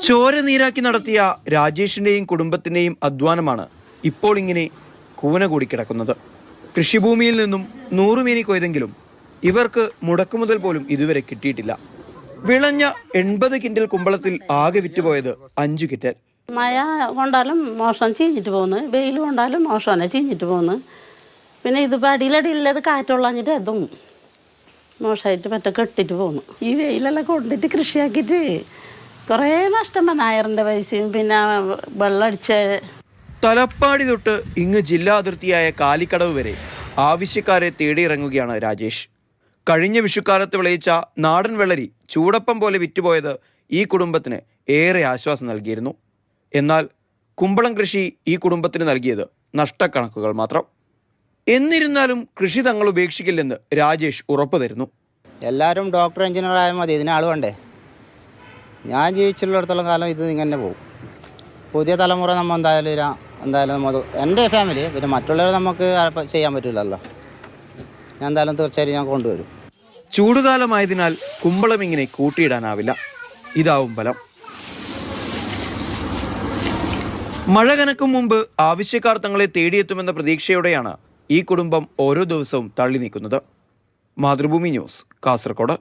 ചോര നീരാക്കി നടത്തിയ രാജേഷിന്റെയും കുടുംബത്തിന്റെയും അധ്വാനമാണ് ഇപ്പോൾ ഇങ്ങനെ കൂന കൂടി കിടക്കുന്നത്. കൃഷിഭൂമിയിൽ നിന്നും 100 മേനി കൊയ്തെങ്കിലും ഇവർക്ക് മുടക്കുമുതൽ പോലും ഇതുവരെ കിട്ടിയിട്ടില്ല. വിളഞ്ഞ 80 കിൻഡൽ കുമ്പളത്തിൽ ആകെ വിറ്റുപോയത് 5 കിൻഡൽ. മഴ കൊണ്ടാലും മോശം ചീഞ്ഞിട്ട് പോകുന്നു, വെയിൽ കൊണ്ടാലും മോശമാണ് ചീഞ്ഞിട്ട് പോകുന്നു. പിന്നെ ഇതിപ്പോൾ അടിയിലടിയിലത് കാറ്റുള്ളഞ്ഞിട്ട് അതും മോശമായിട്ട് മറ്റേ കെട്ടിട്ട് പോകുന്നു. ഈ വെയിലെല്ലാം കൊണ്ടിട്ട് കൃഷിയാക്കിയിട്ട് കുറേ നഷ്ടം വന്നു. നായറിൻ്റെ പൈസയും പിന്നെ വെള്ളമടിച്ച. തലപ്പാടി തൊട്ട് ഇങ്ങ് ജില്ലാ അതിർത്തിയായ കാലിക്കടവ് വരെ ആവശ്യക്കാരെ തേടിയിറങ്ങുകയാണ് രാജേഷ്. കഴിഞ്ഞ വിഷുക്കാലത്ത് വിളയിച്ച നാടൻ വെള്ളരി ചൂടപ്പം പോലെ വിറ്റുപോയത് ഈ കുടുംബത്തിന് ഏറെ ആശ്വാസം നൽകിയിരുന്നു. എന്നാൽ കുമ്പളം കൃഷി ഈ കുടുംബത്തിന് നൽകിയത് നഷ്ടക്കണക്കുകൾ മാത്രം. എന്നിരുന്നാലും കൃഷി തങ്ങൾ ഉപേക്ഷിക്കില്ലെന്ന് രാജേഷ് ഉറപ്പു തരുന്നു. എല്ലാവരും ഡോക്ടർ എഞ്ചിനീയർ ആയാൽ മതി, ഇതിനാൾ വേണ്ടേ? ഞാൻ ജീവിച്ചിടത്തോളം കാലം ഇത് ഇങ്ങനെ പോകും. പുതിയ തലമുറ നമ്മൾ എന്തായാലും നമ്മൾ എൻ്റെ ഫാമിലി, പിന്നെ മറ്റുള്ളവർ നമുക്ക് ചെയ്യാൻ പറ്റില്ലല്ലോ. ഞാൻ എന്തായാലും തീർച്ചയായും ഞാൻ കൊണ്ടുവരും. ചൂടുകാലമായതിനാൽ കുമ്പളം ഇങ്ങനെ കൂട്ടിയിടാനാവില്ല. ഇതാവും ഫലം. മഴ കനക്കും മുമ്പ് ആവശ്യക്കാർ തങ്ങളെ തേടിയെത്തുമെന്ന പ്രതീക്ഷയോടെയാണ് ഈ കുടുംബം ഓരോ ദിവസവും തള്ളി നീക്കുന്നത്. മാതൃഭൂമി ന്യൂസ്, കാസർഗോഡ്.